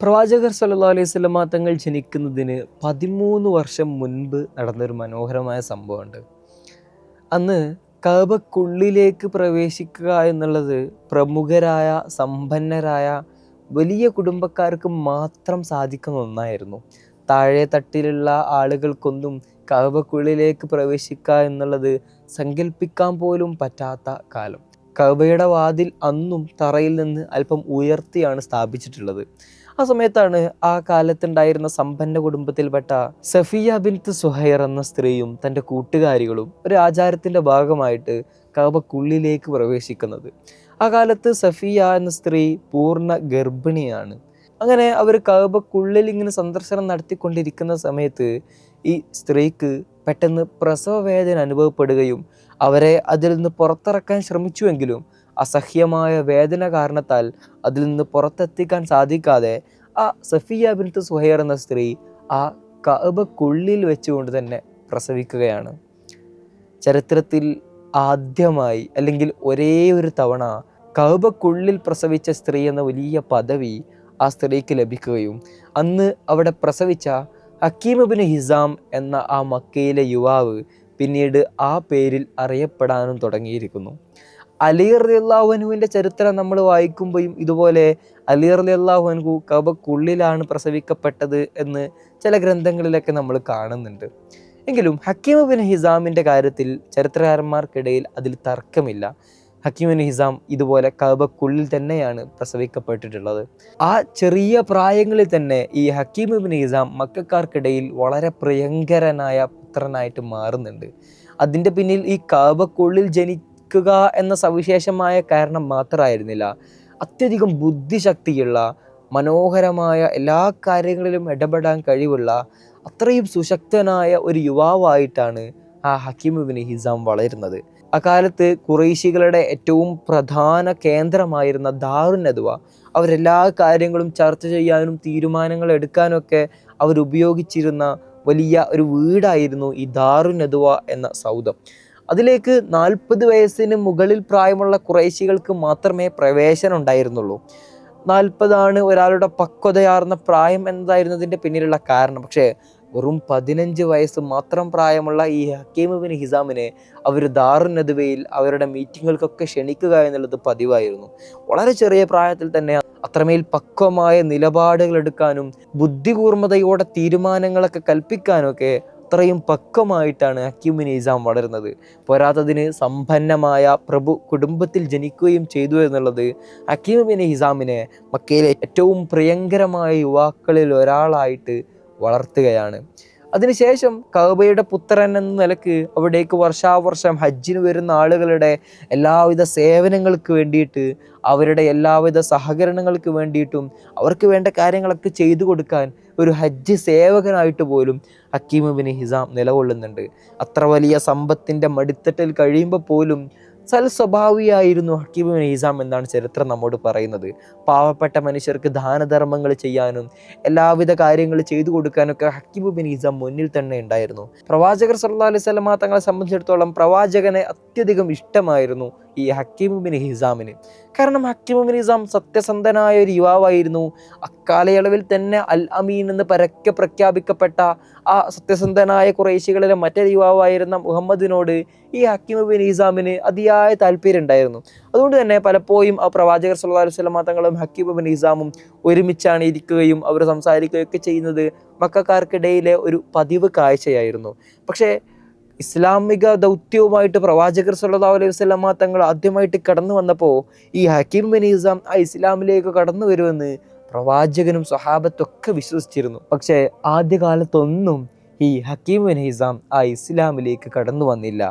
പ്രവാചകർ സല്ലല്ലാഹു അലൈഹി വസല്ലമ തങ്ങൾ ജനിക്കുന്നതിന് 13 വർഷം മുൻപ് നടന്നൊരു മനോഹരമായ സംഭവമുണ്ട്. അന്ന് കഅബക്കുള്ളിലേക്ക് പ്രവേശിക്കുക എന്നുള്ളത് പ്രമുഖരായ, സമ്പന്നരായ, വലിയ കുടുംബക്കാർക്ക് മാത്രം സാധിക്കുന്ന ഒന്നായിരുന്നു. താഴെ തട്ടിലുള്ള ആളുകൾക്കൊന്നും കഅബക്കുള്ളിലേക്ക് പ്രവേശിക്കുക എന്നുള്ളത് സങ്കല്പിക്കാൻ പോലും പറ്റാത്ത കാലം. കഅബയുടെ വാതിൽ അന്നും തറയിൽ നിന്ന് അല്പം ഉയർത്തിയാണ് സ്ഥാപിച്ചിട്ടുള്ളത്. ആ സമയത്താണ് ആ കാലത്തുണ്ടായിരുന്ന സമ്പന്ന കുടുംബത്തിൽപ്പെട്ട സഫിയ ബിൻത്ത് സുഹൈർ എന്ന സ്ത്രീയും തൻ്റെ കൂട്ടുകാരികളും ഒരു ആചാരത്തിൻ്റെ ഭാഗമായിട്ട് കഅബക്കുള്ളിലേക്ക് പ്രവേശിക്കുന്നത്. ആ കാലത്ത് സഫിയ എന്ന സ്ത്രീ പൂർണ്ണ ഗർഭിണിയാണ്. അങ്ങനെ അവർ കഅബക്കുള്ളിൽ ഇങ്ങനെ സന്ദർശനം നടത്തിക്കൊണ്ടിരിക്കുന്ന സമയത്ത് ഈ സ്ത്രീക്ക് പെട്ടെന്ന് പ്രസവ വേദന അനുഭവപ്പെടുകയും അവരെ അതിൽ നിന്ന് പുറത്തിറക്കാൻ ശ്രമിച്ചുവെങ്കിലും അസഹ്യമായ വേദന കാരണത്താൽ അതിൽ നിന്ന് പുറത്തെത്തിക്കാൻ സാധിക്കാതെ ആ സഫിയ ബിൻത്ത് സുഹൈർ എന്ന സ്ത്രീ ആ കഅബക്കുള്ളിൽ വെച്ചുകൊണ്ട് തന്നെ പ്രസവിക്കുകയാണ്. ചരിത്രത്തിൽ ആദ്യമായി അല്ലെങ്കിൽ ഒരേ ഒരു തവണ കഅബക്കുള്ളിൽ പ്രസവിച്ച സ്ത്രീ എന്ന വലിയ പദവി ആ സ്ത്രീക്ക് ലഭിക്കുകയും അന്ന് അവിടെ പ്രസവിച്ച ഹക്കീം ഇബ്നു ഹിസാം എന്ന ആ മക്കയിലെ യുവാവ് പിന്നീട് ആ പേരിൽ അറിയപ്പെടാനും തുടങ്ങിയിരിക്കുന്നു. അലി റളിയല്ലാഹു അൻഹുവിൻ്റെ ചരിത്രം നമ്മൾ വായിക്കുമ്പോഴും ഇതുപോലെ അലി റളിയല്ലാഹു അൻഹു കഅബക്കുള്ളിലാണ് പ്രസവിക്കപ്പെട്ടത് എന്ന് ചില ഗ്രന്ഥങ്ങളിലൊക്കെ നമ്മൾ കാണുന്നുണ്ട്. എങ്കിലും ഹക്കീം ഇബ്നു ഹിസാമിൻ്റെ കാര്യത്തിൽ ചരിത്രകാരന്മാർക്കിടയിൽ അതിൽ തർക്കമില്ല. ഹക്കീം ഇബ്നു ഹിസാം ഇതുപോലെ കഅബക്കുള്ളിൽ തന്നെയാണ് പ്രസവിക്കപ്പെട്ടിട്ടുള്ളത്. ആ ചെറിയ പ്രായങ്ങളിൽ തന്നെ ഈ ഹക്കീം ഇബ്നു ഹിസാം മക്കക്കാർക്കിടയിൽ വളരെ പ്രിയങ്കരനായ പുത്രനായിട്ട് മാറുന്നുണ്ട്. അതിൻ്റെ പിന്നിൽ ഈ കഅബക്കുള്ളിൽ ജനിക്കുക എന്ന സവിശേഷമായ കാരണം മാത്രമായിരുന്നില്ല. അത്യധികം ബുദ്ധിശക്തിയുള്ള, മനോഹരമായ, എല്ലാ കാര്യങ്ങളിലും ഇടപെടാൻ കഴിവുള്ള, അത്രയും സുശക്തനായ ഒരു യുവാവായിട്ടാണ് ആ ഹക്കീം ഇബ്നു ഹിസാം വളരുന്നത്. അക്കാലത്ത് ഖുറൈശികളുടെ ഏറ്റവും പ്രധാന കേന്ദ്രമായിരുന്ന ദാറുൻ നദ്വ, അവരെല്ലാ കാര്യങ്ങളും ചർച്ച ചെയ്യാനും തീരുമാനങ്ങൾ എടുക്കാനൊക്കെ അവരുപയോഗിച്ചിരുന്ന വലിയ ഒരു വീടായിരുന്നു ഈ ദാറുൻ നദ്വ എന്ന സൗധം. അതിലേക്ക് 40 വയസ്സിന് മുകളിൽ പ്രായമുള്ള ഖുറൈശികൾക്ക് മാത്രമേ പ്രവേശനം ഉണ്ടായിരുന്നുള്ളൂ. 40 ഒരാളുടെ പക്വതയാർന്ന പ്രായം എന്നതായിരുന്നതിൻ്റെ പിന്നിലുള്ള കാരണം. പക്ഷേ വെറും 15 വയസ്സ് മാത്രം പ്രായമുള്ള ഈ ഹക്കീം ഇബ്നു ഹിസാമിനെ അവർ ദാറുൻ നദ്വയിൽ അവരുടെ മീറ്റിങ്ങുകൾക്കൊക്കെ ക്ഷണിക്കുക എന്നുള്ളത് പതിവായിരുന്നു. വളരെ ചെറിയ പ്രായത്തിൽ തന്നെ അത്രമേൽ പക്വമായ നിലപാടുകൾ എടുക്കാനും ബുദ്ധികൂർമ്മതയോടെ തീരുമാനങ്ങളൊക്കെ കൽപ്പിക്കാനൊക്കെ അത്രയും പക്വമായിട്ടാണ് ഹക്കീം ഇബ്നു ഹിസാം വളരുന്നത്. പോരാത്തതിന് സമ്പന്നമായ പ്രഭു കുടുംബത്തിൽ ജനിക്കുകയും ചെയ്തു എന്നുള്ളത് ഹക്കീം ഇബ്നു ഹിസാമിനെ മക്കയിലെ ഏറ്റവും പ്രിയങ്കരമായ യുവാക്കളിൽ ഒരാളായിട്ട് വളർത്തുകയാണ്. അതിനുശേഷം കഅബയുടെ പുത്രൻ എന്ന നിലക്ക് അവിടേക്ക് വർഷാവർഷം ഹജ്ജിന് വരുന്ന ആളുകളുടെ എല്ലാവിധ സേവനങ്ങൾക്ക് വേണ്ടിയിട്ട്, അവരുടെ എല്ലാവിധ സഹകരണങ്ങൾക്ക് വേണ്ടിയിട്ടും അവർക്ക് വേണ്ട കാര്യങ്ങളൊക്കെ ചെയ്തു കൊടുക്കാൻ ഒരു ഹജ്ജ് സേവകനായിട്ട് പോലും ഹക്കീം ഇബ്നു ഹിസാം നിലകൊള്ളുന്നുണ്ട്. അത്ര വലിയ സമ്പത്തിൻ്റെ മടിത്തട്ടിൽ കഴിയുമ്പോൾ പോലും സൽസ്വഭാവിയായിരുന്നു ഹക്കീം ഇബ്നു ഹിസാം എന്നാണ് ചരിത്രം നമ്മോട് പറയുന്നത്. പാവപ്പെട്ട മനുഷ്യർക്ക് ദാനധർമ്മങ്ങൾ ചെയ്യാനും എല്ലാവിധ കാര്യങ്ങൾ ചെയ്തു കൊടുക്കാനൊക്കെ ഹക്കീം ഇബ്നു ഹിസാം മുന്നിൽ തന്നെ ഉണ്ടായിരുന്നു. പ്രവാചകർ സല്ലല്ലാഹു അലൈഹി വസല്ലമ തങ്ങളെ സംബന്ധിച്ചിടത്തോളം പ്രവാചകനെ അത്യധികം ഇഷ്ടമായിരുന്നു ഈ ഹക്കീം ഇബ്നു ഹിസാമിന്. കാരണം ഹക്കീം ഇബ്നു ഹിസാം സത്യസന്ധനായ ഒരു യുവാവായിരുന്നു. അക്കാലയളവിൽ തന്നെ അൽ അമീൻ എന്ന് പരക്കെ പ്രഖ്യാപിക്കപ്പെട്ട ആ സത്യസന്ധനായ ഖുറൈശികളിലെ മറ്റൊരു യുവാവായിരുന്ന മുഹമ്മദിനോട് ഈ ഹക്കീം ഇബ്നു ഹിസാമിന് അതിയായ താല്പര്യം ഉണ്ടായിരുന്നു. അതുകൊണ്ട് തന്നെ പലപ്പോഴും ആ പ്രവാചകർ സല്ലല്ലാഹു അലൈഹി വസല്ലമ തങ്ങളും ഹക്കീം ഇബ്നു ഹിസാമും ഒരുമിച്ചാണ് ഇരിക്കുകയും അവർ സംസാരിക്കുകയൊക്കെ ചെയ്യുന്നത് മക്കക്കാർക്കിടയിലെ ഒരു പതിവ് കാഴ്ചയായിരുന്നു. പക്ഷേ ഇസ്ലാമിക ദൗത്യവുമായിട്ട് പ്രവാചകർ സല്ലല്ലാഹു അലൈഹി വസല്ലമ തങ്ങൾ ആദ്യമായിട്ട് കടന്നു വന്നപ്പോൾ ഈ ഹക്കീം ഇബ്നു ഹിസാം ആ ഇസ്ലാമിലേക്ക് കടന്നു വരുമെന്ന് പ്രവാചകനും സ്വഹാബത്തൊക്കെ വിശ്വസിച്ചിരുന്നു. പക്ഷേ ആദ്യകാലത്തൊന്നും ഈ ഹക്കീം ഇബ്നു ഹിസാം ആ ഇസ്ലാമിലേക്ക് കടന്നു വന്നില്ല.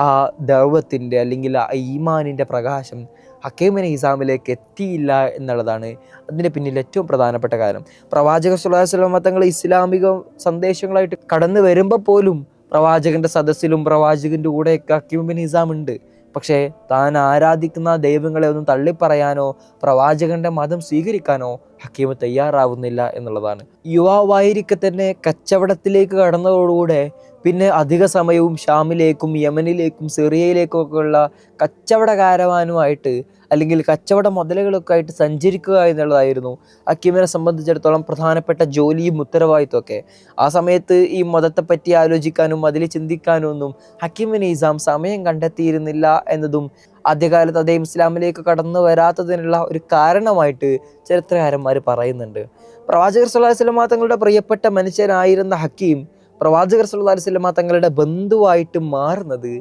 ആ ദഅവത്തിൻ്റെ അല്ലെങ്കിൽ ആ ഈമാനിൻ്റെ പ്രകാശം ഹക്കീം ഇബ്നു ഹിസാമിലേക്ക് എത്തിയില്ല എന്നുള്ളതാണ് അതിൻ്റെ പിന്നിൽ ഏറ്റവും പ്രധാനപ്പെട്ട കാര്യം. പ്രവാചകർ സല്ലല്ലാഹു അലൈഹി വസല്ലമ തങ്ങൾ ഇസ്ലാമിക സന്ദേശങ്ങളായിട്ട് കടന്നു വരുമ്പോൾ പോലും പ്രവാചകൻ്റെ സദസ്സിലും പ്രവാചകൻ്റെ കൂടെയൊക്കെ ഹക്കീം ഇബ്നു ഹിസാം ഉണ്ട്. പക്ഷേ താൻ ആരാധിക്കുന്ന ദൈവങ്ങളെ ഒന്നും തള്ളിപ്പറയാനോ പ്രവാചകൻ്റെ മതം സ്വീകരിക്കാനോ ഹക്കീം തയ്യാറാവുന്നില്ല എന്നുള്ളതാണ്. യുവാവായിരിക്കെ തന്നെ കച്ചവടത്തിലേക്ക് കടന്നതോടുകൂടെ പിന്നെ അധിക സമയവും ഷാമിലേക്കും യമനിലേക്കും സിറിയയിലേക്കും ഒക്കെ ഉള്ള കച്ചവട കാരവാനുമായിട്ട് അല്ലെങ്കിൽ കച്ചവട മുതലുകളൊക്കെ ആയിട്ട് സഞ്ചരിക്കുക എന്നുള്ളതായിരുന്നു ഹക്കീമിനെ സംബന്ധിച്ചിടത്തോളം പ്രധാനപ്പെട്ട ജോലിയും ഉത്തരവാദിത്വമൊക്കെ. ആ സമയത്ത് ഈ മതത്തെപ്പറ്റി ആലോചിക്കാനും അതിൽ ചിന്തിക്കാനും ഒന്നും ഹക്കീം ബിൻ ഹിസാം സമയം കണ്ടെത്തിയിരുന്നില്ല എന്നതും ആദ്യകാലത്ത് അദ്ദേഹം ഇസ്ലാമിലേക്ക് കടന്നു വരാത്തതിനുള്ള ഒരു കാരണമായിട്ട് ചരിത്രകാരന്മാർ പറയുന്നുണ്ട്. പ്രവാചകർ സ്വല്ലല്ലാഹു അലൈഹി വസല്ലമ തങ്ങളുടെ പ്രിയപ്പെട്ട മനുഷ്യനായിരുന്ന ഹക്കീം പ്രവാചകർ സ്വല്ലല്ലാഹു അലൈഹി വസല്ലമ തങ്ങളുടെ ബന്ധുവായിട്ട് മാറുന്നത്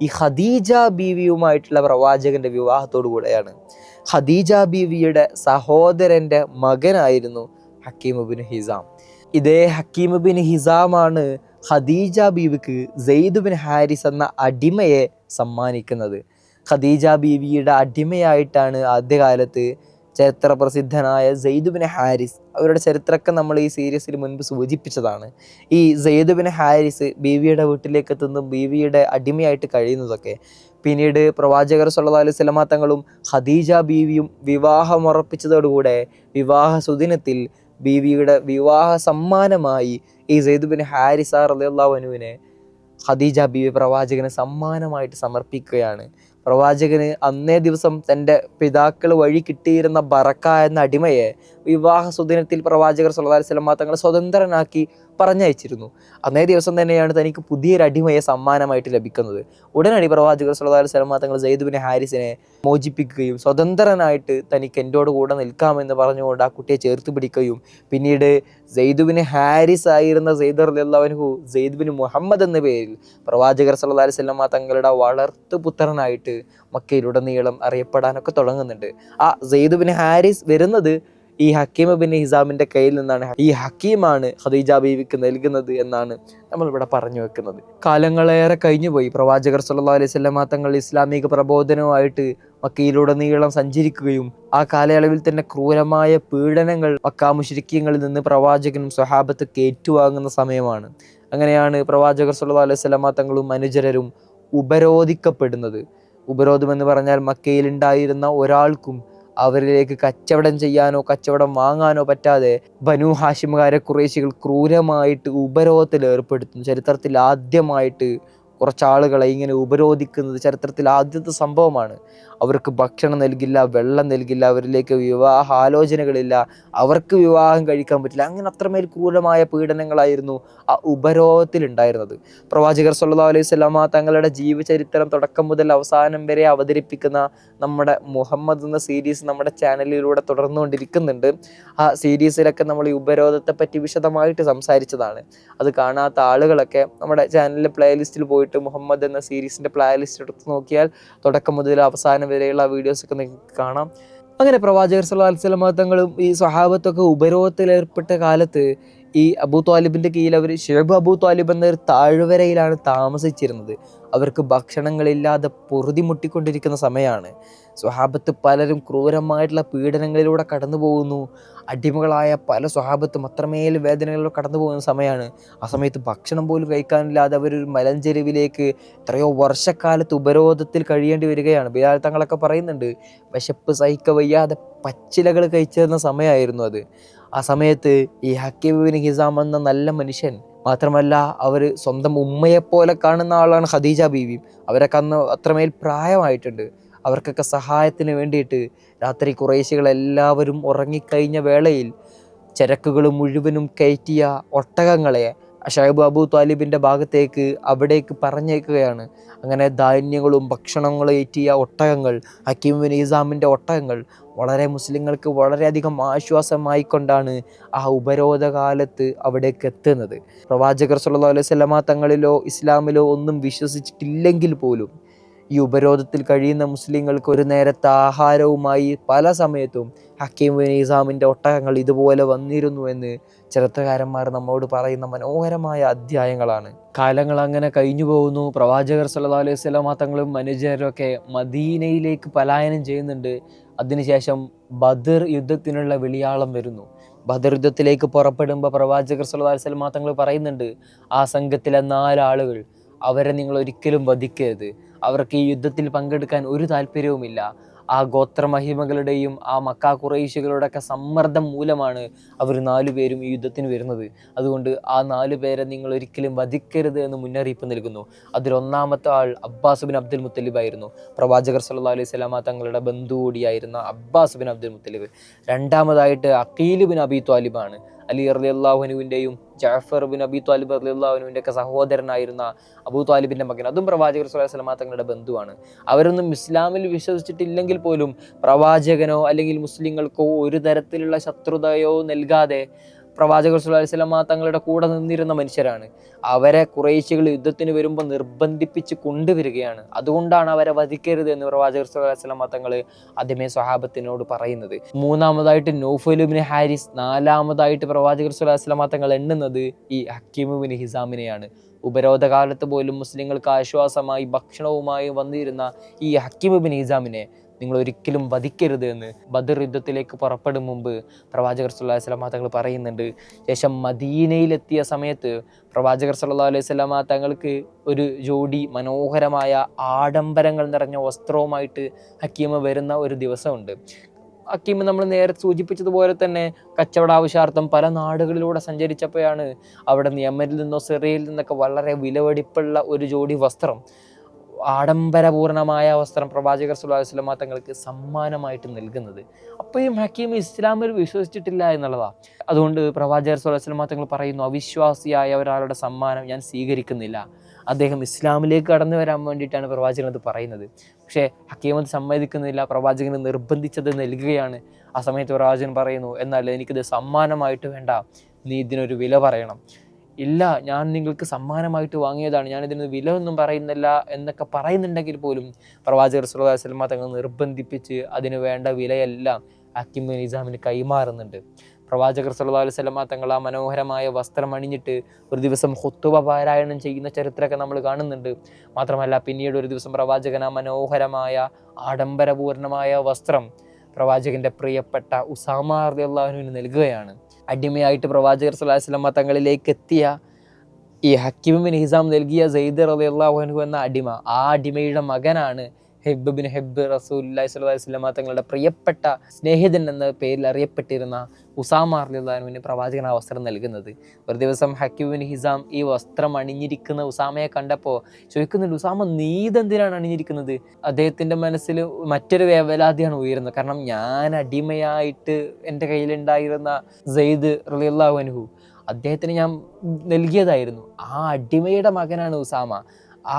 ഈ ഖദീജ ബീവിയുമായിട്ടുള്ള പ്രവാചകന്റെ വിവാഹത്തോടു കൂടെയാണ്. ഖദീജ ബീവിയുടെ സഹോദരന്റെ മകനായിരുന്നു ഹക്കീം ബിൻ ഹിസാം. ഇതേ ഹക്കീം ബിൻ ഹിസാമാണ് ഖദീജ ബീവിക്ക് സെയ്ദ് ബിൻ ഹാരിസ് എന്ന അടിമയെ സമ്മാനിക്കുന്നത്. ഖദീജ ബീവിയുടെ അടിമയായിട്ടാണ് ആദ്യകാലത്ത് ചരിത്ര പ്രസിദ്ധനായ സെയ്ദ് ബിൻ ഹാരിസ്, അവരുടെ ചരിത്രമൊക്കെ നമ്മൾ ഈ സീരീസിൽ മുൻപ് സൂചിപ്പിച്ചതാണ്. ഈ സെയ്ദ് ബിൻ ഹാരിസ് ബീവിയുടെ വീട്ടിലേക്ക് എത്തുന്നു, ബീവിയുടെ അടിമയായിട്ട് കഴിയുന്നതൊക്കെ. പിന്നീട് പ്രവാചകർ സ്വല്ലല്ലാഹു അലൈഹി വസല്ലമ തങ്ങളും ഖദീജ ബീവിയും വിവാഹമുറപ്പിച്ചതോടുകൂടെ വിവാഹ സുദിനത്തിൽ ബീവിയുടെ വിവാഹ സമ്മാനമായി ഈ സെയ്ദ് ബിൻ ഹാരിസ റളിയല്ലാഹു അൻഹുവിനെ ഖദീജ ബീവി പ്രവാചകന് സമ്മാനമായിട്ട് സമർപ്പിക്കുകയാണ്. പ്രവാചകന് അന്നേ ദിവസം തൻ്റെ പിതാക്കൾ വഴി കിട്ടിയിരുന്ന ബറക്ക എന്ന അടിമയെ വിവാഹ സുദിനത്തിൽ പ്രവാചകർ സ്വല്ലല്ലാഹു അലൈഹി വസല്ലമ തങ്ങൾ സ്വതന്ത്രനാക്കി പറഞ്ഞയച്ചിരുന്നു. അന്നേ ദിവസം തന്നെയാണ് തനിക്ക് പുതിയൊരു അടിമയെ സമ്മാനമായിട്ട് ലഭിക്കുന്നത്. ഉടനടി പ്രവാചകർ സ്വല്ലല്ലാഹു അലൈഹി വസല്ലമ തങ്ങൾ സെയ്ദ് ബിൻ ഹാരിസിനെ മോചിപ്പിക്കുകയും സ്വതന്ത്രനായിട്ട് തനിക്ക് എന്നോട് കൂടെ നിൽക്കാമെന്ന് പറഞ്ഞുകൊണ്ട് ആ കുട്ടിയെ ചേർത്ത് പിടിക്കുകയും പിന്നീട് സെയ്ദ് ബിൻ ഹാരിസ് ആയിരുന്ന സെയ്ദ് റളിയല്ലാഹു അൻഹു സെയ്ദ് ബിൻ മുഹമ്മദ് എന്ന പേരിൽ പ്രവാചകർ സ്വല്ലല്ലാഹു അലൈഹി വസല്ലമ തങ്ങളുടെ വളർത്തു പുത്രനായിട്ട് മക്കയിലുടനീളം അറിയപ്പെടാനൊക്കെ തുടങ്ങുന്നുണ്ട്. ആ സെയ്ദ് ബിൻ ഹാരിസ് വരുന്നത് ഈ ഹക്കീം ബിൻ ഹിസാമിൻ്റെ കയ്യിൽ നിന്നാണ്. ഈ ഹക്കീമാണ് ഖദീജ ബീവിക്ക് നൽകുന്നത് എന്നാണ് നമ്മളിവിടെ പറഞ്ഞു വെക്കുന്നത്. കാലങ്ങളേറെ കഴിഞ്ഞുപോയി. പ്രവാചകർ സ്വല്ലല്ലാഹു അലൈഹി വസല്ലമ തങ്ങൾ ഇസ്ലാമിക പ്രബോധനവുമായിട്ട് മക്കയിലുടനീളം സഞ്ചരിക്കുകയും ആ കാലയളവിൽ തന്നെ ക്രൂരമായ പീഡനങ്ങൾ മക്കാ മുശ്രിക്കീങ്ങളിൽ നിന്ന് പ്രവാചകനും സ്വഹാബത്ത് ഏറ്റുവാങ്ങുന്ന സമയമാണ്. അങ്ങനെയാണ് പ്രവാചകർ സ്വല്ലല്ലാഹു അലൈഹി വസല്ലമ തങ്ങളും അനുചരരും ഉപരോധിക്കപ്പെടുന്നത്. ഉപരോധം എന്ന് പറഞ്ഞാൽ മക്കയിലുണ്ടായിരുന്ന ഒരാൾക്കും അവരിലേക്ക് കച്ചവടം ചെയ്യാനോ കച്ചവടം വാങ്ങാനോ പറ്റാതെ ബനൂ ഹാഷിമുകാരെ ഖുറൈശികൾ ക്രൂരമായിട്ട് ഉപരോധത്തിൽ ഏർപ്പെടുത്തുന്നു. ചരിത്രത്തിൽ ആദ്യമായിട്ട് കുറച്ചാളുകളെ ഇങ്ങനെ ഉപരോധിക്കുന്നത് ചരിത്രത്തിൽ ആദ്യത്തെ സംഭവമാണ്. അവർക്ക് ഭക്ഷണം നൽകില്ല, വെള്ളം നൽകില്ല, അവരിലേക്ക് വിവാഹ ആലോചനകളില്ല, അവർക്ക് വിവാഹം കഴിക്കാൻ പറ്റില്ല. അങ്ങനെ അത്രമേൽ ക്രൂരമായ പീഡനങ്ങളായിരുന്നു ആ ഉപരോധത്തിൽ ഉണ്ടായിരുന്നത്. പ്രവാചകർ സ്വല്ലല്ലാഹു അലൈഹി വസല്ലമ തങ്ങളുടെ ജീവചരിത്രം തുടക്കം മുതൽ അവസാനം വരെ അവതരിപ്പിക്കുന്ന നമ്മുടെ മുഹമ്മദ് എന്ന സീരീസ് നമ്മുടെ ചാനലിലൂടെ തുടർന്നുകൊണ്ടിരിക്കുന്നുണ്ട്. ആ സീരീസിലൊക്കെ നമ്മൾ ഈ ഉപരോധത്തെ പറ്റി വിശദമായിട്ട് സംസാരിച്ചതാണ്. അത് കാണാത്ത ആളുകളൊക്കെ നമ്മുടെ ചാനലിലെ പ്ലേലിസ്റ്റിൽ പോയിട്ട് മുഹമ്മദ് എന്ന സീരീസിൻ്റെ പ്ലേലിസ്റ്റ് എടുത്ത് നോക്കിയാൽ തുടക്കം മുതൽ അവസാനം വരെയുള്ള വീഡിയോസൊക്കെ നിങ്ങൾക്ക് കാണാം. അങ്ങനെ പ്രവാചകർ സ്വല്ലല്ലാഹു അലൈഹി വസല്ലമ തങ്ങളും ഈ സ്വഹാബത്തൊക്കെ ഉപരോധത്തിൽ ഏർപ്പെട്ട കാലത്ത് ഈ അബൂ ത്വാലിബിൻ്റെ കീഴിൽ അവർ ഷുഐബ് അബൂ ത്വാലിബ് എന്നൊരു താഴ്വരയിലാണ് താമസിച്ചിരുന്നത്. അവർക്ക് ഭക്ഷണങ്ങളില്ലാതെ പൊറുതിമുട്ടിക്കൊണ്ടിരിക്കുന്ന സമയമാണ്. സ്വഹാബത്ത് പലരും ക്രൂരമായിട്ടുള്ള പീഡനങ്ങളിലൂടെ കടന്നു പോകുന്നു. അടിമകളായ പല സ്വഹാബത്തും അത്രമേൽ വേദനകളിലൂടെ കടന്നു പോകുന്ന സമയമാണ്. ആ സമയത്ത് ഭക്ഷണം പോലും കഴിക്കാനില്ലാതെ അവരൊരു മലഞ്ചെരുവിലേക്ക് എത്രയോ വർഷക്കാലത്ത് ഉപരോധത്തിൽ കഴിയേണ്ടി വരികയാണ്. ബിലാൽ തങ്ങളൊക്കെ പറയുന്നുണ്ട്, വിശപ്പ് സഹിക്കവയ്യാതെ പച്ചിലകൾ കഴിച്ചിരുന്ന സമയമായിരുന്നു അത്. ആ സമയത്ത് ഈ ഹക്കീം ബിൻ ഹിസാം എന്ന നല്ല മനുഷ്യൻ മാത്രമല്ല, അവർ സ്വന്തം ഉമ്മയെപ്പോലെ കാണുന്ന ആളാണ് ഖദീജ ബീവിയും. അവരൊക്കെ അന്ന് അത്രമേൽ പ്രായമായിട്ടുണ്ട്. അവർക്കൊക്കെ സഹായത്തിന് വേണ്ടിയിട്ട് രാത്രി ഖുറൈശികളെല്ലാവരും ഉറങ്ങിക്കഴിഞ്ഞ വേളയിൽ ചരക്കുകൾ മുഴുവനും കയറ്റിയ ഒട്ടകങ്ങളെ ഷുഐബ് അബൂ ത്വാലിബിൻ്റെ ഭാഗത്തേക്ക് അവിടേക്ക് പറഞ്ഞേക്കുകയാണ്. അങ്ങനെ ധാന്യങ്ങളും ഭക്ഷണങ്ങളും ഏറ്റിയ ഒട്ടകങ്ങൾ, ഹക്കീം ബിൻ ഹിസാമിൻ്റെ ഒട്ടകങ്ങൾ വളരെ മുസ്ലിങ്ങൾക്ക് വളരെയധികം ആശ്വാസമായിക്കൊണ്ടാണ് ആ ഉപരോധ കാലത്ത് അവിടേക്ക് എത്തുന്നത്. പ്രവാചകർ സ്വല്ലല്ലാഹു അലൈഹി വസല്ലമ തങ്ങളിലോ ഇസ്ലാമിലോ ഒന്നും വിശ്വസിച്ചിട്ടില്ലെങ്കിൽ പോലും ഈ ഉപരോധത്തിൽ കഴിയുന്ന മുസ്ലിങ്ങൾക്ക് ഒരു നേരത്തെ ആഹാരവുമായി പല സമയത്തും ഹക്കീം ബിൻ ഹിസാമിൻ്റെ ഒട്ടകങ്ങൾ ഇതുപോലെ വന്നിരുന്നു എന്ന് ചരിത്രകാരന്മാർ നമ്മോട് പറയുന്ന മനോഹരമായ അധ്യായങ്ങളാണ്. കാലങ്ങൾ അങ്ങനെ കഴിഞ്ഞു പോകുന്നു. പ്രവാചകർ സ്വല്ലല്ലാഹു അലൈഹി വസല്ലമ തങ്ങളും അനുചരരൊക്കെ മദീനയിലേക്ക് പലായനം ചെയ്യുന്നുണ്ട്. അതിനുശേഷം ബദർ യുദ്ധത്തിനുള്ള വിളിയാളം വരുന്നു. ബദർ യുദ്ധത്തിലേക്ക് പുറപ്പെടുമ്പോൾ പ്രവാചകർ സ്വല്ലല്ലാഹു അലൈഹി വസല്ലമ തങ്ങൾ പറയുന്നുണ്ട്, ആ സംഘത്തിലെ 4 ആളുകൾ, അവരെ നിങ്ങൾ ഒരിക്കലും വധിക്കരുത്. അവർക്ക് ഈ യുദ്ധത്തിൽ പങ്കെടുക്കാൻ ഒരു താല്പര്യവുമില്ല. ആ ഗോത്രമഹിമകളുടെയും ആ മക്ക ഖുറൈശികളുടെയൊക്കെ സമ്മർദ്ദം മൂലമാണ് അവർ 4 പേരും ഈ യുദ്ധത്തിന് വരുന്നത്. അതുകൊണ്ട് ആ 4 പേരെ നിങ്ങൾ ഒരിക്കലും വധിക്കരുത് എന്ന് മുന്നറിയിപ്പ് നൽകുന്നു. അതിലൊന്നാമത്തെ ആൾ അബ്ബാസ് ബിൻ അബ്ദുൽ മുത്തലിബ് ആയിരുന്നു. പ്രവാചകർ സല്ലല്ലാഹു അലൈഹി വസല്ലമ തങ്ങളുടെ ബന്ധു കൂടിയായിരുന്ന അബ്ബാസ് ബിൻ അബ്ദുൽ മുത്തലിബ്. രണ്ടാമതായിട്ട് അഖീൽ ബിൻ അബി ത്വാലിബാണ്. അലി റളിയല്ലാഹു അൻഹുവിൻ്റെയും ജഅഫർ ബിൻ അബി ത്വാലിബ് റളിയല്ലാഹു അൻഹുവിൻ്റെ ഒക്കെ സഹോദരനായിരുന്ന അബൂ ത്വാലിബിൻ്റെ മകൻ, അതും പ്രവാചകർ സ്വല്ലല്ലാഹു അലൈഹി വസല്ലമ തങ്ങളുടെ ബന്ധുവാണ്. അവരൊന്നും ഇസ്ലാമിൽ വിശ്വസിച്ചിട്ടില്ലെങ്കിൽ പോലും പ്രവാചകനോ അല്ലെങ്കിൽ മുസ്ലിങ്ങൾക്കോ ഒരു തരത്തിലുള്ള ശത്രുതയോ നൽകാതെ പ്രവാചകർ സ്വല്ലല്ലാഹു അലൈഹി വസല്ലമ തങ്ങളുടെ കൂടെ നിന്നിരുന്ന മനുഷ്യരാണ്. അവരെ ഖുറൈശികൾ യുദ്ധത്തിന് വരുമ്പോൾ നിർബന്ധിപ്പിച്ച് കൊണ്ടുവരികയാണ്. അതുകൊണ്ടാണ് അവരെ വധിക്കരുത് എന്ന് പ്രവാചകർ സ്വല്ലല്ലാഹു അലൈഹി വസല്ലമ തങ്ങൾ ആദ്യമേ സ്വഹാബത്തിനോട് പറയുന്നത്. മൂന്നാമതായിട്ട് നൗഫൽ ഇബ്നു ഹാരിസ്, നാലാമതായിട്ട് പ്രവാചകർ സ്വല്ലല്ലാഹു അലൈഹി വസല്ലമ തങ്ങൾ എണ്ണുന്നത് ഈ ഹക്കീം ഇബ്നു ഹിസാമിനെയാണ്. ഉപരോധകാലത്ത് പോലും മുസ്ലിങ്ങൾക്ക് ആശ്വാസമായി ഭക്ഷണവുമായി വന്നിരുന്ന ഈ ഹക്കീം ഇബ്നു ഹിസാമിനെ നിങ്ങൾ ഒരിക്കലും വധിക്കരുത് എന്ന് ബദർ യുദ്ധത്തിലേക്ക് പുറപ്പെടും മുമ്പ് പ്രവാചകർ സല്ലല്ലാഹു അലൈഹി വസല്ലമ തങ്ങൾ പറയുന്നുണ്ട്. ശേഷം മദീനയിലെത്തിയ സമയത്ത് പ്രവാചകർ സല്ലല്ലാഹു അലൈഹി വസല്ലമ തങ്ങൾക്ക് ഒരു ജോഡി മനോഹരമായ ആഡംബരങ്ങൾ നിറഞ്ഞ വസ്ത്രവുമായിട്ട് ഹക്കീം വരുന്ന ഒരു ദിവസമുണ്ട്. ഹക്കീം നമ്മൾ നേരെ സൂചിപ്പിച്ചതുപോലെ തന്നെ കച്ചവട ആവശ്യാർത്ഥം പല നാടുകളിലൂടെ സഞ്ചരിച്ചപ്പോഴാണ് അവിടെ യമനിൽ നിന്നോ സിറിയയിൽ നിന്നൊക്കെ വളരെ വിലപിടിപ്പുള്ള ഒരു ജോഡി വസ്ത്രം, ആഡംബരപൂർണമായ വസ്ത്രം പ്രവാചകർ സല്ലല്ലാഹു അലൈഹി വസല്ലമ തങ്ങൾക്ക് സമ്മാനമായിട്ട് നൽകുന്നത്. അപ്പോഴും ഹക്കീം ഇസ്ലാമിൽ വിശ്വസിച്ചിട്ടില്ല എന്നുള്ളതാണ്. അതുകൊണ്ട് പ്രവാചകർ സല്ലല്ലാഹു അലൈഹി വസല്ലമ തങ്ങൾ പറയുന്നു, അവിശ്വാസിയായ ഒരാളുടെ സമ്മാനം ഞാൻ സ്വീകരിക്കുന്നില്ല. അദ്ദേഹം ഇസ്ലാമിലേക്ക് കടന്നു വരാൻ വേണ്ടിയിട്ടാണ് പ്രവാചകൻ അത് പറയുന്നത്. പക്ഷേ ഹക്കീം അത് സമ്മതിക്കുന്നില്ല. പ്രവാചകന് നിർബന്ധിച്ചത് നൽകുകയാണ്. ആ സമയത്ത് പ്രവാചകൻ പറയുന്നു, എന്നാൽ എനിക്കിത് സമ്മാനമായിട്ട് വേണ്ട, നീ ഇതിനൊരു വില പറയണം. ഇല്ല, ഞാൻ നിങ്ങൾക്ക് സമ്മാനമായിട്ട് വാങ്ങിയതാണ്, ഞാനിതിന് വില ഒന്നും പറയുന്നില്ല എന്നൊക്കെ പറയുന്നുണ്ടെങ്കിൽ പോലും പ്രവാചകർ സല്ലല്ലാഹു അലൈഹി വസല്ലമ തങ്ങൾ നിർബന്ധിപ്പിച്ച് അതിന് വേണ്ട വിലയെല്ലാം ഹക്കീം ബിൻ ഹിസാമിന് കൈമാറുന്നുണ്ട്. പ്രവാചകർ സല്ലല്ലാഹു അലൈഹി വസല്ലമ തങ്ങൾ ആ മനോഹരമായ വസ്ത്രം അണിഞ്ഞിട്ട് ഒരു ദിവസം ഖുത്ബ പാരായണം ചെയ്യുന്ന ചരിത്രമൊക്കെ നമ്മൾ കാണുന്നുണ്ട്. മാത്രമല്ല പിന്നീട് ഒരു ദിവസം പ്രവാചകൻ ആ മനോഹരമായ ആഡംബരപൂർണമായ വസ്ത്രം പ്രവാചകന്റെ പ്രിയപ്പെട്ട ഉസാമ റളിയല്ലാഹു അൻഹുവിന് നൽകുകയാണ്. അടിമയായിട്ട് പ്രവാചകർ സല്ലല്ലാഹു അലൈഹി വസല്ലമ തങ്ങളിലേക്ക് എത്തിയ ഈ ഹക്കീം ബിൻ ഹിസാം നൽകിയ സെയ്ദ് റളിയല്ലാഹു അൻഹു എന്ന അടിമ, ആ അടിമയുടെ മകനാണ് ഹിബ്ബ് ബിൻ ഹിബ്ബ് റസൂലുള്ളാഹി സ്വല്ലല്ലാഹു അലൈഹി വസല്ലമ തങ്ങളുടെ പ്രിയപ്പെട്ട സ്നേഹിതൻ എന്ന പേരിൽ അറിയപ്പെട്ടിരുന്ന ഉസാമ റളിയല്ലാഹു അൻഹുവിന് പ്രവാചകൻ ആ വസ്ത്രം നൽകുന്നത്. ഒരു ദിവസം ഹക്കീം ബിൻ ഹിസാം ഈ വസ്ത്രം അണിഞ്ഞിരിക്കുന്ന ഉസാമയെ കണ്ടപ്പോൾ ചോദിക്കുന്നുണ്ട്, ഉസാമ നീ ഇതെന്തിനാണ് അണിഞ്ഞിരിക്കുന്നത്? അദ്ദേഹത്തിൻ്റെ മനസ്സിൽ മറ്റൊരു വേവലാതിയാണ് ഉയരുന്നത്. കാരണം ഞാൻ അടിമയായിട്ട് എൻ്റെ കയ്യിലുണ്ടായിരുന്ന സെയ്ദ് റളിയല്ലാഹു അൻഹു, അദ്ദേഹത്തിന് ഞാൻ നൽകിയതായിരുന്നു. ആ അടിമയുടെ മകനാണ് ഉസാമ.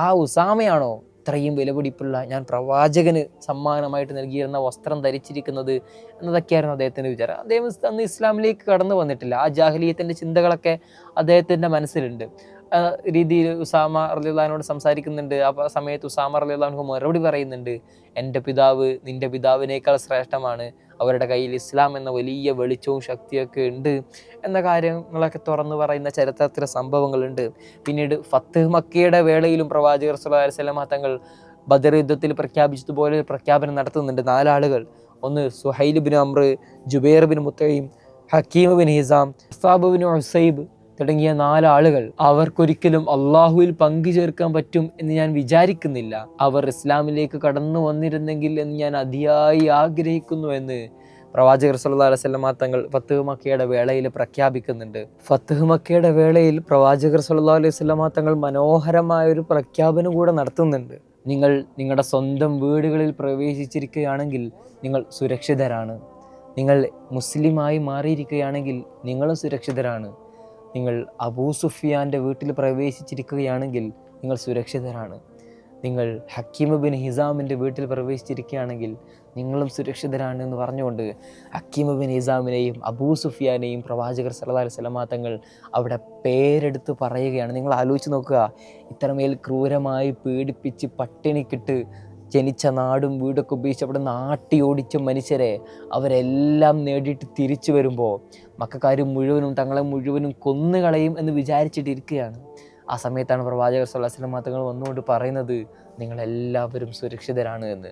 ആ ഉസാമയാണോ ഇത്രയും വിലപിടിപ്പുള്ള ഞാൻ പ്രവാചകന് സമ്മാനമായിട്ട് നൽകിയിരുന്ന വസ്ത്രം ധരിച്ചിരിക്കുന്നത് എന്നതൊക്കെയായിരുന്നു അദ്ദേഹത്തിൻ്റെ വിചാരം. അദ്ദേഹം അന്ന് ഇസ്ലാമിലേക്ക് കടന്നു വന്നിട്ടില്ല. ആ ജാഹിലിയത്തിൻ്റെ ചിന്തകളൊക്കെ അദ്ദേഹത്തിൻ്റെ മനസ്സിലുണ്ട്. രീതിയിൽ ഉസാമ റളിയല്ലാഹു അൻഹുവിനോട് സംസാരിക്കുന്നുണ്ട്. ആ സമയത്ത് ഉസാമ റളിയല്ലാഹു അൻഹു മറുപടി പറയുന്നുണ്ട്, എൻ്റെ പിതാവ് നിൻ്റെ പിതാവിനേക്കാൾ ശ്രേഷ്ഠമാണ്, അവരുടെ കയ്യിൽ ഇസ്ലാം എന്ന വലിയ വെളിച്ചവും ശക്തിയൊക്കെ ഉണ്ട് എന്ന കാര്യങ്ങളൊക്കെ തുറന്നു പറയുന്ന ചരിത്രത്തിലെ സംഭവങ്ങളുണ്ട്. പിന്നീട് ഫത്ഹ് മക്കയുടെ വേളയിലും പ്രവാചകർ സല്ലല്ലാഹു അലൈഹി വസല്ലമ തങ്ങൾ ബദർ യുദ്ധത്തിൽ പ്രഖ്യാപിച്ചതുപോലെ പ്രഖ്യാപനം നടത്തുന്നുണ്ട്. 4 ആളുകൾ, ഒന്ന് Suhail bin Amr, Jubair bin Mutim, Hakim bin Hizam, അസ്സാബ് ബിൻ ഉസൈബ് തുടങ്ങിയ 4 ആളുകൾ, അവർക്കൊരിക്കലും അള്ളാഹുവിൽ പങ്കു ചേർക്കാൻ പറ്റും എന്ന് ഞാൻ വിചാരിക്കുന്നില്ല. അവർ ഇസ്ലാമിലേക്ക് കടന്നു വന്നിരുന്നെങ്കിൽ എന്ന് ഞാൻ അതിയായി ആഗ്രഹിക്കുന്നു എന്ന് പ്രവാചകർ സല്ലല്ലാഹു അലൈഹി വസല്ലമ തങ്ങൾ ഫത്ഹ് മക്കയുടെ വേളയിൽ പ്രഖ്യാപിക്കുന്നുണ്ട്. ഫത്ഹ് മക്കയുടെ വേളയിൽ പ്രവാചകർ സല്ലല്ലാഹു അലൈഹി വസല്ലമ തങ്ങൾ മനോഹരമായൊരു പ്രഖ്യാപനം കൂടെ നടത്തുന്നുണ്ട്. നിങ്ങൾ നിങ്ങളുടെ സ്വന്തം വീടുകളിൽ പ്രവേശിച്ചിരിക്കുകയാണെങ്കിൽ നിങ്ങൾ സുരക്ഷിതരാണ്. നിങ്ങൾ മുസ്ലിമായി മാറിയിരിക്കുകയാണെങ്കിൽ നിങ്ങളും സുരക്ഷിതരാണ്. നിങ്ങൾ അബൂ സുഫിയാൻ്റെ വീട്ടിൽ പ്രവേശിച്ചിരിക്കുകയാണെങ്കിൽ നിങ്ങൾ സുരക്ഷിതരാണ്. നിങ്ങൾ ഹക്കീം ബിൻ ഹിസാമിൻ്റെ വീട്ടിൽ പ്രവേശിച്ചിരിക്കുകയാണെങ്കിൽ നിങ്ങളും സുരക്ഷിതരാണ് എന്ന് പറഞ്ഞുകൊണ്ട് ഹക്കീം ബിൻ ഹിസാമിനെയും അബൂ സുഫിയാനെയും പ്രവാചകർ സല്ലല്ലാഹു അലൈഹി വസല്ലമ തങ്ങൾ അവിടെ പേരെടുത്ത് പറയുകയാണ്. നിങ്ങൾ ആലോചിച്ച് നോക്കുക, ഇത്രമേൽ ക്രൂരമായി പീഡിപ്പിച്ച് പട്ടിണിക്കിട്ട് ജനിച്ച നാടും വീടൊക്കെ ഉപയോഗിച്ച് അവിടെ നാട്ടി ഓടിച്ച മനുഷ്യരെ അവരെല്ലാം നേടിയിട്ട് തിരിച്ചു വരുമ്പോൾ മക്കാർ മുഴുവനും തങ്ങളെ മുഴുവനും കൊന്നുകളയും എന്ന് വിചാരിച്ചിട്ടിരിക്കുകയാണ്. ആ സമയത്താണ് പ്രവാചകർ സല്ലല്ലാഹു അലൈഹി വസല്ലമ തങ്ങൾ വന്നുകൊണ്ട് പറയുന്നത്, നിങ്ങളെല്ലാവരും സുരക്ഷിതരാണ് എന്ന്.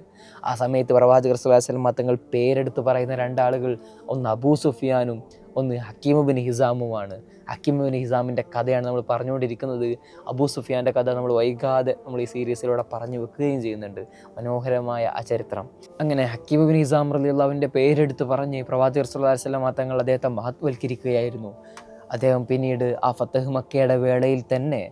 ആ സമയത്ത് പ്രവാചകർ സല്ലല്ലാഹു അലൈഹി വസല്ലമ തങ്ങൾ പേരെടുത്ത് പറയുന്ന 2 ആളുകൾ, ഒന്ന് അബൂ സുഫിയാനും ഒന്ന് ഹക്കീം ബിൻ ഹിസാമുമാണ്. ഹക്കീം ബിൻ ഹിസാമിൻ്റെ കഥയാണ് നമ്മൾ പറഞ്ഞുകൊണ്ടിരിക്കുന്നത്. അബൂ സുഫിയാൻ്റെ കഥ നമ്മൾ വൈകാതെ നമ്മൾ ഈ സീരീസിലൂടെ പറഞ്ഞു വെക്കുകയും ചെയ്യുന്നുണ്ട്. മനോഹരമായ ആ ചരിത്രം. അങ്ങനെ ഹക്കീം ബിൻ ഹിസാം റളിയല്ലാഹുവിൻ്റെ പേരെടുത്ത് പറഞ്ഞ് പ്രവാചകർ സ്വല്ലല്ലാഹു അലൈഹി വസല്ലം തങ്ങൾ അദ്ദേഹത്തെ മഹത്വവൽക്കരിക്കുകയായിരുന്നു. അദ്ദേഹം പിന്നീട് ആ ഫതഹ് മക്കയുടെ വേളയിൽ തന്നെ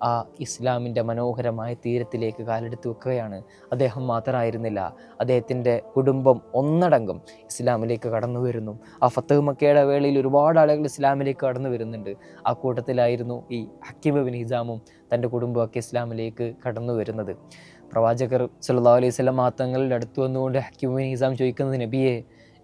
ആ ഇസ്ലാമിൻ്റെ മനോഹരമായ തീരത്തിലേക്ക് കാലെടുത്ത് വെക്കുകയാണ്. അദ്ദേഹം മാത്രമായിരുന്നില്ല, അദ്ദേഹത്തിൻ്റെ കുടുംബം ഒന്നടങ്കം ഇസ്ലാമിലേക്ക് കടന്നു വരുന്നു. ആ ഫതഹ് മക്കയുടെ വേളയിൽ ഒരുപാട് ആളുകൾ ഇസ്ലാമിലേക്ക് കടന്നു വരുന്നുണ്ട്. ആ കൂട്ടത്തിലായിരുന്നു ഈ ഹക്കീം ബിൻ ഹിസാമും തൻ്റെ കുടുംബമൊക്കെ ഇസ്ലാമിലേക്ക് കടന്നു വരുന്നത്. പ്രവാചകർ സല്ലല്ലാഹു അലൈഹി വസല്ലം തങ്ങളുടെ അടുത്ത് വന്നുകൊണ്ട് ഹക്കീം ബിൻ ഹിസാം ചോദിക്കുന്നത്, നബിയെ,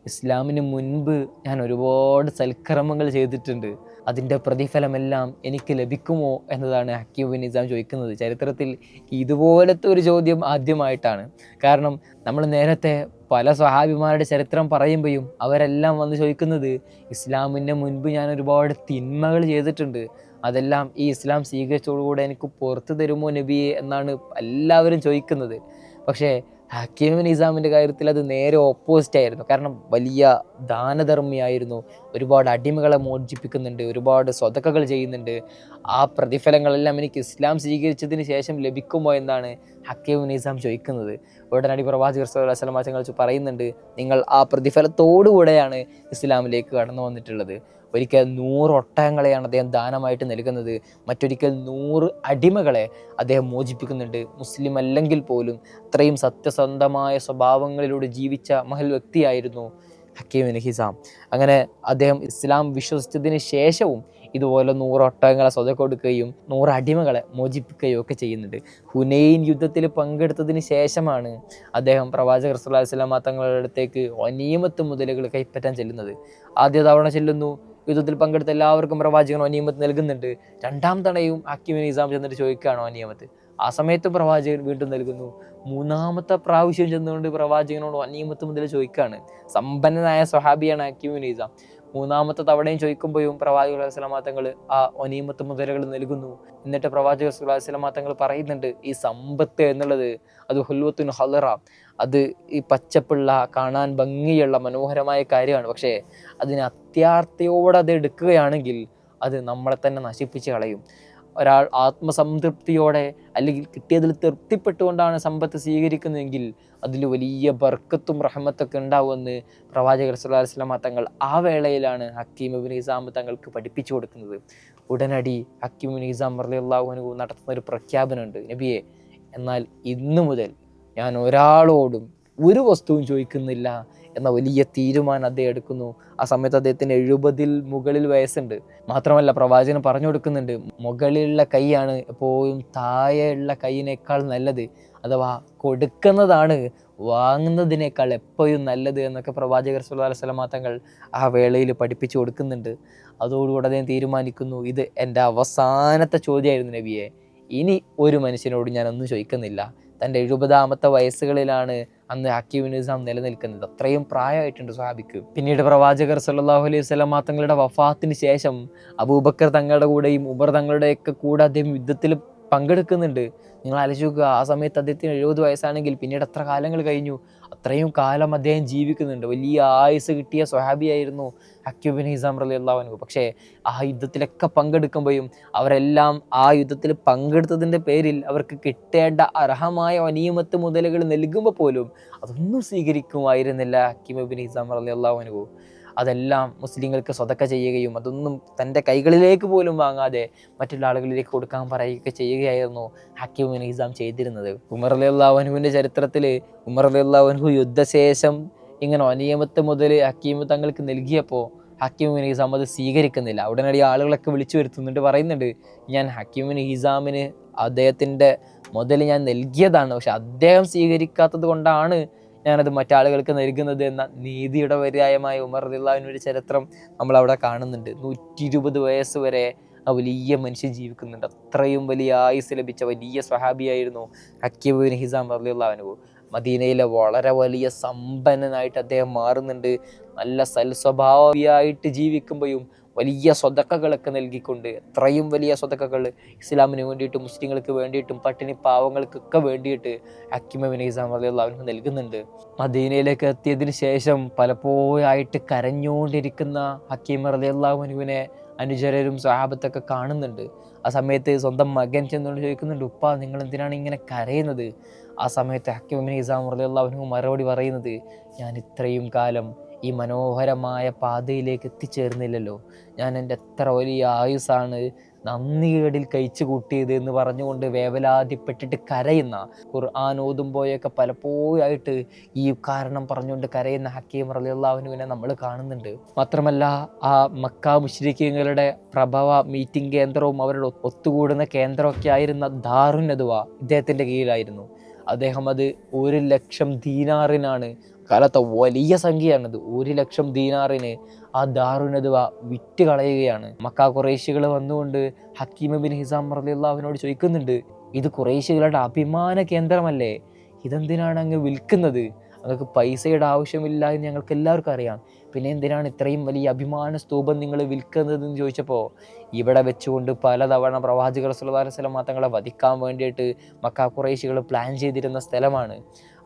ഇസ്ലാമിന് മുൻപ് ഞാൻ ഒരുപാട് സൽക്കർമ്മങ്ങൾ ചെയ്തിട്ടുണ്ട്, അതിൻ്റെ പ്രതിഫലമെല്ലാം എനിക്ക് ലഭിക്കുമോ എന്നതാണ് ഹക്കീം ബിൻ ഹിസാം ചോദിക്കുന്നത്. ചരിത്രത്തിൽ ഇതുപോലത്തെ ഒരു ചോദ്യം ആദ്യമായിട്ടാണ്. കാരണം നമ്മൾ നേരത്തെ പല സ്വഹാബിമാരുടെ ചരിത്രം പറയുമ്പോഴും അവരെല്ലാം വന്ന് ചോദിക്കുന്നത്, ഇസ്ലാമിന് മുൻപ് ഞാൻ ഒരുപാട് തിന്മകൾ ചെയ്തിട്ടുണ്ട്, അതെല്ലാം ഈ ഇസ്ലാം സ്വീകരിച്ചതോടുകൂടെ എനിക്ക് പുറത്തു തരുമോ നബിയെ എന്നാണ് എല്ലാവരും ചോദിക്കുന്നത്. പക്ഷേ ഹക്കീം ബിൻ ഹിസാമിൻ്റെ കാര്യത്തിൽ അത് നേരെ ഓപ്പോസിറ്റ് ആയിരുന്നു. കാരണം വലിയ ദാനധർമ്മിയായിരുന്നു, ഒരുപാട് അടിമകളെ മോചിപ്പിക്കുന്നുണ്ട്, ഒരുപാട് സ്വതക്കകൾ ചെയ്യുന്നുണ്ട്. ആ പ്രതിഫലങ്ങളെല്ലാം എനിക്ക് ഇസ്ലാം സ്വീകരിച്ചതിന് ശേഷം ലഭിക്കുമോ എന്നാണ് ഹക്കീം ബിൻ ഹിസാം ചോദിക്കുന്നത്. ഉടനടി പ്രവാചകർ സ്വല്ലല്ലാഹു അലൈഹി വസല്ലം തങ്ങൾ പറയുന്നുണ്ട്, നിങ്ങൾ ആ പ്രതിഫലത്തോടുകൂടെയാണ് ഇസ്ലാമിലേക്ക് കടന്നു വന്നിട്ടുള്ളത്. ഒരിക്കൽ 100 ഒട്ടകങ്ങളെയാണ് അദ്ദേഹം ദാനമായിട്ട് നൽകുന്നത്, മറ്റൊരിക്കൽ 100 അടിമകളെ അദ്ദേഹം മോചിപ്പിക്കുന്നുണ്ട്. മുസ്ലിം അല്ലെങ്കിൽ പോലും അത്രയും സത്യസന്ധമായ സ്വഭാവങ്ങളിലൂടെ ജീവിച്ച മഹൽ വ്യക്തിയായിരുന്നു ഹക്കീം ബിൻ ഹിസാം. അങ്ങനെ അദ്ദേഹം ഇസ്ലാം വിശ്വസിച്ചതിന് ശേഷവും ഇതുപോലെ 100 ഒട്ടകങ്ങളെ സ്വതക്ക കൊടുക്കുകയും 100 അടിമകളെ മോചിപ്പിക്കുകയും ഒക്കെ ചെയ്യുന്നുണ്ട്. ഹുനൈൻ യുദ്ധത്തിൽ പങ്കെടുത്തതിന് ശേഷമാണ് അദ്ദേഹം പ്രവാചകർ സ്വല്ലല്ലാഹു അലൈഹി വസല്ലം തങ്ങളുടെ അടുത്തേക്ക് ഗനീമത്ത് മുതലുകൾ കൈപ്പറ്റാൻ ചെല്ലുന്നത്. ആദ്യ തവണ ചെല്ലുന്നു, യുദ്ധത്തിൽ പങ്കെടുത്ത എല്ലാവർക്കും പ്രവാചകൻ ഗനീമത്ത് നൽകുന്നുണ്ട്. 2ാം തവണയും ഹക്കീം ബിൻ ഹിസാം ചെന്നിട്ട് ചോദിക്കുകയാണോ ഗനീമത്ത്, ആ സമയത്തും പ്രവാചകൻ വീണ്ടും നൽകുന്നു. 3ാമത്തെ പ്രാവശ്യം ചെന്നുകൊണ്ട് പ്രവാചകനോട് ഗനീമത്ത് മുതൽ ചോദിക്കുകയാണ്. സമ്പന്നനായ സ്വഹാബിയാണ് ഹക്കീം ബിൻ ഹിസാം. 3ാമത്തെ തവണയും ചോദിക്കുമ്പോഴും പ്രവാചകർ സ്വല്ലല്ലാഹു അലൈഹി വസല്ലം തങ്ങൾ ആ ഗനീമത്ത് മുതലുകൾ നൽകുന്നു. എന്നിട്ട് പ്രവാചകർ സ്വല്ലല്ലാഹു അലൈഹി വസല്ലം തങ്ങൾ പറയുന്നുണ്ട്, ഈ സമ്പത്ത് എന്നുള്ളത് അത് ഹുൽവത്തുൻ ഹളറ, അത് ഈ പച്ചപ്പുള്ള കാണാൻ ഭംഗിയുള്ള മനോഹരമായ കാര്യമാണ്. പക്ഷേ അതിന് അത്യാർത്ഥിയോടെ അത് എടുക്കുകയാണെങ്കിൽ അത് നമ്മളെ തന്നെ നശിപ്പിച്ച് കളയും. ഒരാൾ ആത്മസംതൃപ്തിയോടെ അല്ലെങ്കിൽ കിട്ടിയതിൽ തൃപ്തിപ്പെട്ടുകൊണ്ടാണ് സമ്പത്ത് സ്വീകരിക്കുന്നതെങ്കിൽ അതിൽ വലിയ ബർക്കത്തും റഹ്മത്തൊക്കെ ഉണ്ടാവുമെന്ന് പ്രവാചകർ സ്വല്ലല്ലാഹു അലൈഹി വസല്ലം തങ്ങൾ ആ വേളയിലാണ് ഹക്കീം ബിൻ ഹിസാം തങ്ങൾക്ക് പഠിപ്പിച്ചു കൊടുക്കുന്നത്. ഉടനടി ഹക്കീം ബിൻ ഹിസാം റളിയല്ലാഹു അൻഹു നടത്തുന്ന ഒരു പ്രഖ്യാപനമുണ്ട്, നബിയെ, എന്നാൽ ഇന്നു മുതൽ ഞാൻ ഒരാളോടും ഒരു വസ്തുവും ചോദിക്കുന്നില്ല എന്ന വലിയ തീരുമാനം അദ്ദേഹം എടുക്കുന്നു. ആ സമയത്ത് അദ്ദേഹത്തിന് 70-ൽ മുകളിൽ വയസ്സുണ്ട്. മാത്രമല്ല പ്രവാചകൻ പറഞ്ഞു കൊടുക്കുന്നുണ്ട്, മുകളിലുള്ള കൈയാണ് എപ്പോഴും താഴെയുള്ള കൈയിനേക്കാൾ നല്ലത്, അഥവാ കൊടുക്കുന്നതാണ് വാങ്ങുന്നതിനേക്കാൾ എപ്പോഴും നല്ലത് എന്നൊക്കെ പ്രവാചകർ സ്വല്ലല്ലാഹു അലൈഹി വസല്ലം തങ്ങൾ ആ വേളയിൽ പഠിപ്പിച്ചു കൊടുക്കുന്നുണ്ട്. അതോടുകൂടെ അദ്ദേഹം തീരുമാനിക്കുന്നു, ഇത് എൻ്റെ അവസാനത്തെ ചോദ്യമായിരുന്നു നബിയെ, ഇനി ഒരു മനുഷ്യനോട് ഞാനൊന്നും ചോദിക്കുന്നില്ല. തൻ്റെ 70ാമത്തെ വയസ്സുകളിലാണ് അന്ന് ഹക്കീം ബിൻ ഹിസാം നിലനിൽക്കുന്നത്. അത്രയും പ്രായമായിട്ടുണ്ട് സ്വഹാബിക്ക്. പിന്നീട് പ്രവാചകർ സല്ലല്ലാഹു അലൈഹി വസല്ലം തങ്ങളുടെ വഫാത്തിന് ശേഷം അബൂബക്കർ തങ്ങളുടെ കൂടെയും ഉമർ തങ്ങളുടെയൊക്കെ കൂടെ അദ്ദേഹം യുദ്ധത്തിൽ പങ്കെടുക്കുന്നുണ്ട്. നിങ്ങൾ ആലോചിക്കുക, ആ സമയത്ത് അദ്ദേഹത്തിന് 70 വയസ്സാണെങ്കിൽ പിന്നീട് എത്ര കാലങ്ങൾ കഴിഞ്ഞു, അത്രയും കാലം അദ്ദേഹം ജീവിക്കുന്നുണ്ട്. വലിയ ആയുസ് കിട്ടിയ സ്വഹാബിയായിരുന്നു ഹക്കീം ബിൻ ഹിസാം റളിയല്ലാഹു അൻഹു. പക്ഷേ ആ യുദ്ധത്തിലൊക്കെ പങ്കെടുക്കുമ്പോഴും അവരെല്ലാം ആ യുദ്ധത്തിൽ പങ്കെടുത്തതിൻ്റെ പേരിൽ അവർക്ക് കിട്ടേണ്ട അർഹമായ ഗനീമത്ത് മുതലുകൾ നൽകുമ്പോൾ പോലും അതൊന്നും സ്വീകരിക്കുമായിരുന്നില്ല ഹക്കീം ബിൻ ഹിസാം റളിയല്ലാഹു അൻഹു. അതെല്ലാം മുസ്ലിങ്ങൾക്ക് സ്വതക്ക ചെയ്യുകയും അതൊന്നും തൻ്റെ കൈകളിലേക്ക് പോലും വാങ്ങാതെ മറ്റുള്ള ആളുകളിലേക്ക് കൊടുക്കാൻ പറയുകയൊക്കെ ചെയ്യുകയായിരുന്നു ഹക്കീം ബിൻ ഹിസാം ചെയ്തിരുന്നത്. ഉമർ റളിയല്ലാഹു അൻഹുവിൻ്റെ ചരിത്രത്തിൽ ഉമർ റളിയല്ലാഹു അൻഹു യുദ്ധശേഷം ഇങ്ങനെ ഗനീമത്ത് മുതൽ ഹക്കീം തങ്ങൾക്ക് നൽകിയപ്പോൾ ഹക്കീം ബിൻ ഹിസാം അത് സ്വീകരിക്കുന്നില്ല. ഉടനടി ആളുകളൊക്കെ വിളിച്ചു വരുത്തുന്നുണ്ട്, പറയുന്നുണ്ട്, ഞാൻ ഹക്കീം ബിൻ ഹിസാമിന് അദ്ദേഹത്തിൻ്റെ മുതൽ ഞാൻ നൽകിയതാണ്, പക്ഷെ അദ്ദേഹം സ്വീകരിക്കാത്തത് കൊണ്ടാണ് ഞാനത് മറ്റാളുകൾക്ക് നൽകുന്നത് എന്ന നീതിയുടെ പര്യായമായ ഉമർ റളിയല്ലാഹു അൻഹുവിൻ്റെ ചരിത്രം നമ്മളവിടെ കാണുന്നുണ്ട്. 120 വയസ്സ് വരെ ആ വലിയ മനുഷ്യൻ ജീവിക്കുന്നുണ്ട്. അത്രയും വലിയ ആയുസ് ലഭിച്ച വലിയ സ്വഹാബിയായിരുന്നു ഹക്കീം ബിൻ ഹിസാം റളിയല്ലാഹു അൻഹു. മദീനയിലെ വളരെ വലിയ സമ്പന്നനായിട്ട് അദ്ദേഹം മാറുന്നുണ്ട്. നല്ല സൽസ്വഭാവിയായിട്ട് ജീവിക്കുമ്പോഴും വലിയ സ്വതക്കകളൊക്കെ നൽകിക്കൊണ്ട്, എത്രയും വലിയ സ്വതക്കകൾ ഇസ്ലാമിന് വേണ്ടിയിട്ടും മുസ്ലിങ്ങൾക്ക് വേണ്ടിയിട്ടും പട്ടിണി പാവങ്ങൾക്കൊക്കെ വേണ്ടിയിട്ട് ഹക്കീം ഇബ്നു ഹിസാം റളിയല്ലാഹു അൻഹു നൽകുന്നുണ്ട്. മദീനയിലേക്ക് എത്തിയതിന് ശേഷം പലപ്പോഴായിട്ട് കരഞ്ഞുകൊണ്ടിരിക്കുന്ന ഹക്കീം റളിയല്ലാഹു അൻഹുവിനെ അനുചരരും സ്വഹാബത്തൊക്കെ കാണുന്നുണ്ട്. ആ സമയത്ത് സ്വന്തം മകൻ ചെന്നുകൊണ്ട് ചോദിക്കുന്നുണ്ട്, ഉപ്പ നിങ്ങൾ എന്തിനാണ് ഇങ്ങനെ കരയുന്നത്? ആ സമയത്ത് ഹക്കീം ഇബ്നു ഹിസാം റളിയല്ലാഹു അൻഹു മറുപടി പറയുന്നത്, ഞാൻ ഇത്രയും കാലം ഈ മനോഹരമായ പാതയിലേക്ക് എത്തിച്ചേർന്നില്ലല്ലോ, ഞാൻ എൻ്റെ എത്ര വലിയ ആയുസ്സാണ് നന്ദികേടിൽ കഴിച്ചു കൂട്ടിയത് എന്ന് പറഞ്ഞുകൊണ്ട് വേവലാതിപ്പെട്ടിട്ട് കരയുന്ന, ഖുർആൻ ഓതുമ്പോഴൊക്കെ പലപ്പോഴായിട്ട് ഈ കാരണം പറഞ്ഞുകൊണ്ട് കരയുന്ന ഹക്കീം റളിയല്ലാഹു അൻഹുവിനെ നമ്മൾ കാണുന്നുണ്ട്. മാത്രമല്ല, ആ മക്ക മുശ്രിക്കീങ്ങളുടെ പ്രഭവ മീറ്റിംഗ് കേന്ദ്രവും അവരുടെ ഒത്തുകൂടുന്ന കേന്ദ്രമൊക്കെ ആയിരുന്ന ദാറുൻ നദ്വ ഇദ്ദേഹത്തിൻ്റെ കീഴിലായിരുന്നു. അദ്ദേഹം അത് 1,00,000 ദീനാറിനാണ്, കാലത്തെ വലിയ സംഖ്യയാണത്, 1,00,000 ദീനാറിന് ആ ദാറുൻ നദ്വ വിറ്റ് കളയുകയാണ്. മക്ക ഖുറൈശികൾ വന്നുകൊണ്ട് ഹക്കീം ഇബ്നു ഹിസാം റളിയല്ലാഹു അൻഹുവിനോട് ചോദിക്കുന്നുണ്ട്, ഇത് ഖുറൈശികളുടെ അഭിമാന കേന്ദ്രമല്ലേ, ഇതെന്തിനാണ് അങ്ങ് വിൽക്കുന്നത്? അങ്ങക്ക് പൈസയുടെ ആവശ്യമില്ല എന്ന് ഞങ്ങൾക്ക് എല്ലാവർക്കും അറിയാം, പിന്നെ എന്തിനാണ് ഇത്രയും വലിയ അഭിമാന സ്തൂപം നിങ്ങൾ വിൽക്കുന്നതെന്ന് ചോദിച്ചപ്പോൾ, ഇവിടെ വെച്ചുകൊണ്ട് പലതവണ പ്രവാചകർ സ്വല്ലല്ലാഹു അലൈഹി വസല്ലം തങ്ങളെ വധിക്കാൻ വേണ്ടിയിട്ട് മക്ക ഖുറൈശികൾ പ്ലാൻ ചെയ്തിരുന്ന സ്ഥലമാണ്.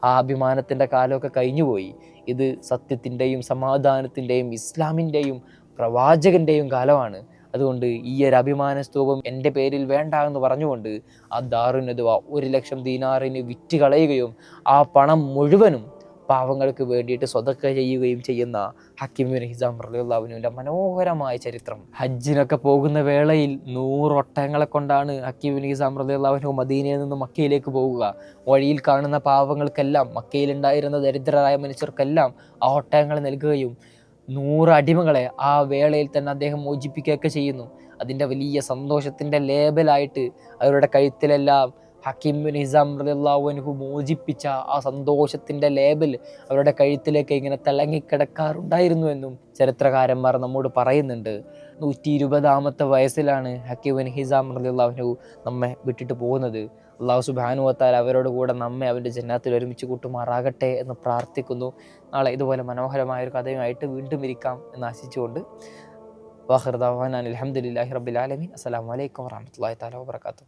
ആ അഭിമാനത്തിൻ്റെ കാലമൊക്കെ കഴിഞ്ഞുപോയി. ഇത് സത്യത്തിൻ്റെയും സമാധാനത്തിൻ്റെയും ഇസ്ലാമിൻ്റെയും പ്രവാചകൻ്റെയും കാലമാണ്. അതുകൊണ്ട് ഈ ഒരു അഭിമാന സ്തൂപം എൻ്റെ പേരിൽ വേണ്ട എന്ന് പറഞ്ഞുകൊണ്ട് ആ ദാറുൻ നദ്വ 1,00,000 ദീനാറിന് വിറ്റ് കളയുകയും ആ പണം മുഴുവനും പാവങ്ങൾക്ക് വേണ്ടിയിട്ട് സ്വതക്ക ചെയ്യുകയും ചെയ്യുന്ന ഹക്കീം ഇബ്നു ഹിസാം റളിയല്ലാഹു അൻഹുവിൻ്റെ മനോഹരമായ ചരിത്രം. ഹജ്ജിനൊക്കെ പോകുന്ന വേളയിൽ 100 ഒട്ടകങ്ങളെ കൊണ്ടാണ് ഹക്കീം ഇബ്നു ഹിസാം റളിയല്ലാഹു അൻഹു മദീനയിൽ നിന്ന് മക്കയിലേക്ക് പോവുക. വഴിയിൽ കാണുന്ന പാവങ്ങൾക്കെല്ലാം, മക്കയിലുണ്ടായിരുന്ന ദരിദ്രരായ മനുഷ്യർക്കെല്ലാം ആ ഒട്ടകങ്ങൾ നൽകുകയും 100 അടിമകളെ ആ വേളയിൽ തന്നെ അദ്ദേഹം മോചിപ്പിക്കുകയൊക്കെ ചെയ്യുന്നു. അതിൻ്റെ വലിയ സന്തോഷത്തിൻ്റെ ലേബലായിട്ട് അവരുടെ കഴുത്തിലെല്ലാം ഹക്കീം ഇബ്നു ഹിസാം റളിയല്ലാഹു അൻഹു മോചിപ്പിച്ച ആ സന്തോഷത്തിൻ്റെ ലേബൽ അവരുടെ കഴുത്തിലേക്ക് ഇങ്ങനെ തിളങ്ങിക്കിടക്കാറുണ്ടായിരുന്നു എന്നും ചരിത്രകാരന്മാർ നമ്മോട് പറയുന്നുണ്ട്. 120-ാമത്തെ വയസ്സിലാണ് ഹക്കീം ഇബ്നു ഹിസാം റളിയല്ലാഹു അൻഹു നമ്മെ വിട്ടിട്ട് പോകുന്നത്. അല്ലാഹു സുബ്ഹാനഹു വ തആല അവരോട് കൂടെ നമ്മെ അവൻ്റെ ജന്നാത്തിൽ ഒരുമിച്ച് കൂട്ടുമാറാകട്ടെ എന്ന് പ്രാർത്ഥിക്കുന്നു. നാളെ ഇതുപോലെ മനോഹരമായൊരു കഥയുമായിട്ട് വീണ്ടും ഇരിക്കാം എന്ന് ആശിച്ചുകൊണ്ട് വാഖിറു ദഅ്വാനാ അൽഹംദുലില്ലാഹി റബ്ബിൽ ആലമീൻ. അസ്സലാമു അലൈക്കും വറഹ്മത്തുള്ളാഹി തആല വബറകാതുഹു.